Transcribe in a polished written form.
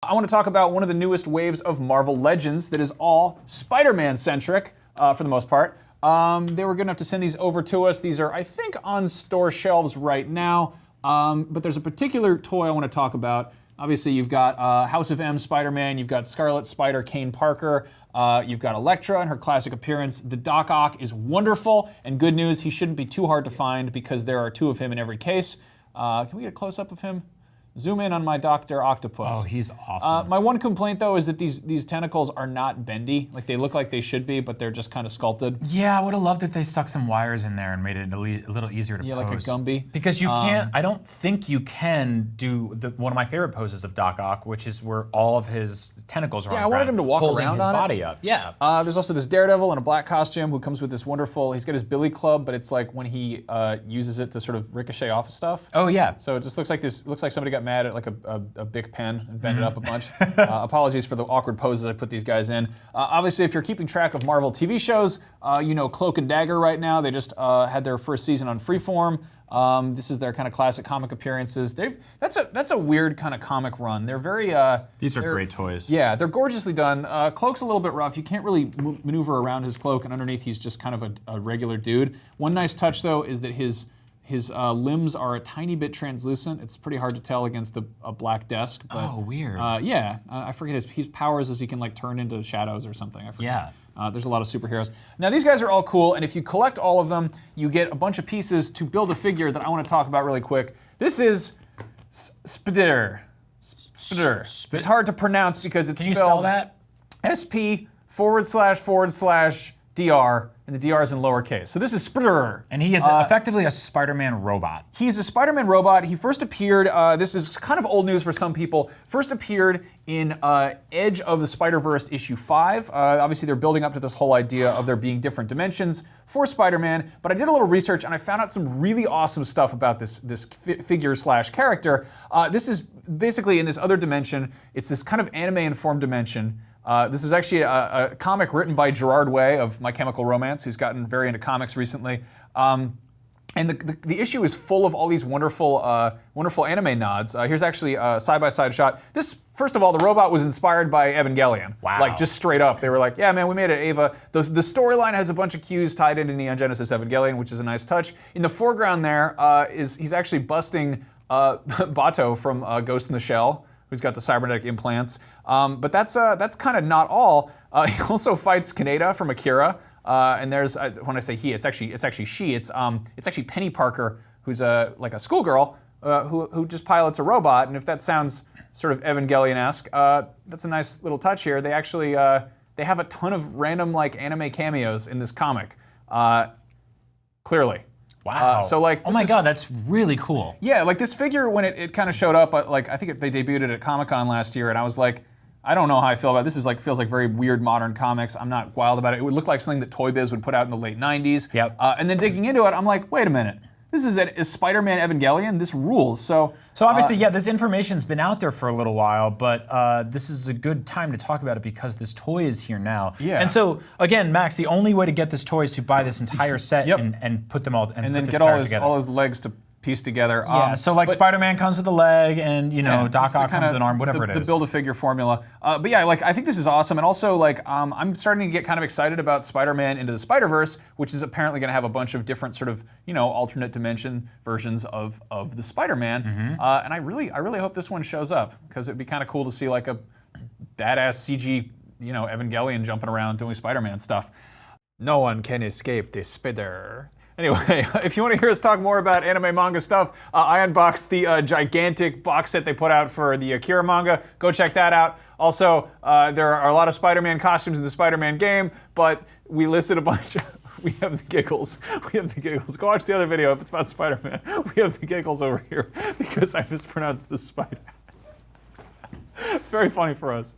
I want to talk about one of the newest waves of Marvel Legends that is all Spider-Man centric for the most part. They were good enough to send these over to us. These are, I think, on store shelves right now. But there's a particular toy I want to talk about. Obviously, you've got House of M Spider-Man, you've got Scarlet Spider Kane Parker, you've got Elektra in her classic appearance. The Doc Ock is wonderful, and good news, he shouldn't be too hard to find because there are 2 of him in every case. Can we get a close-up of him? Zoom in on my Dr. Octopus. Oh, he's awesome. My one complaint, though, is that these tentacles are not bendy. Like, they look like they should be, but they're just kind of sculpted. Yeah, I would have loved if they stuck some wires in there and made it a little easier to pose. Yeah, like a Gumby. Because you can't, I don't think you can do one of my favorite poses of Doc Ock, which is where all of his tentacles are on the I wanted ground, him to walk holding around his on body it. up. Yeah. There's also this Daredevil in a black costume who comes with this wonderful, he's got his billy club, but it's like when he uses it to sort of ricochet off of stuff. Oh, yeah. So it just looks like somebody got mad at like a big pen and bent it up a bunch. Apologies for the awkward poses I put these guys in. Obviously, if you're keeping track of Marvel TV shows, you know Cloak and Dagger right now. They just had their first season on Freeform. This is their kind of classic comic appearances. That's a weird kind of comic run. They're very These are great toys. Yeah, they're gorgeously done. Cloak's a little bit rough. You can't really maneuver around his cloak, and underneath he's just kind of a regular dude. One nice touch though is that his limbs are a tiny bit translucent. It's pretty hard to tell against a black desk. But, Oh, weird. Yeah, I forget his powers is he can like turn into shadows or something. I forget. Yeah. There's a lot of superheroes. Now these guys are all cool, and if you collect all of them, you get a bunch of pieces to build a figure that I want to talk about really quick. This is Spider. It's hard to pronounce because it's Can spelled you spell that? SP//DR, and the DR is in lowercase. So this is Spider. And he is effectively a Spider-Man robot. He's a Spider-Man robot. He first appeared, this is kind of old news for some people, first appeared in Edge of the Spider-Verse issue 5. Obviously they're building up to this whole idea of there being different dimensions for Spider-Man, but I did a little research and I found out some really awesome stuff about this figure/character. This is basically in this other dimension. It's this kind of anime-informed dimension. This was actually a comic written by Gerard Way of My Chemical Romance, who's gotten very into comics recently. And the issue is full of all these wonderful anime nods. Here's actually a side-by-side shot. This, first of all, the robot was inspired by Evangelion. Wow. Like, just straight up. They were like, yeah, man, we made it, Ava. The storyline has a bunch of cues tied into Neon Genesis Evangelion, which is a nice touch. In the foreground there, he's actually busting Bato from Ghost in the Shell, who's got the cybernetic implants. But that's kind of not all. He also fights Kaneda from Akira. And there's, when I say he, it's actually she. It's actually Penny Parker, who's like a schoolgirl who just pilots a robot. And if that sounds sort of Evangelion-esque, that's a nice little touch here. They actually they have a ton of random like anime cameos in this comic. Clearly. Wow. So like, oh my God, that's really cool. Yeah, like this figure when it kind of showed up, like I think they debuted it at Comic-Con last year, and I was like, I don't know how I feel about it. This. Is like feels like very weird modern comics. I'm not wild about it. It would look like something that Toy Biz would put out in the late '90s. Yep. And then digging into it, I'm like, wait a minute. This is a Spider-Man Evangelion. This rules. So obviously, yeah, this information's been out there for a little while, but this is a good time to talk about it because this toy is here now. Yeah. And so again, Max, the only way to get this toy is to buy this entire set Yep. and put them all and then get all his legs to piece together. Yeah, so like Spider-Man comes with a leg, and you know Doc Ock comes with an arm, whatever it is. The Build-A-Figure formula. But yeah, like I think this is awesome, and also like I'm starting to get kind of excited about Spider-Man Into the Spider-Verse, which is apparently going to have a bunch of different sort of alternate dimension versions of the Spider-Man. And I really hope this one shows up because it'd be kind of cool to see like a badass CG Evangelion jumping around doing Spider-Man stuff. No one can escape the spider. Anyway, if you want to hear us talk more about anime manga stuff, I unboxed the gigantic box set they put out for the Akira manga. Go check that out. Also, there are a lot of Spider-Man costumes in the Spider-Man game, but we listed a bunch of... We have the giggles. We have the giggles. Go watch the other video if it's about Spider-Man. We have the giggles over here because I mispronounced the spider. It's very funny for us.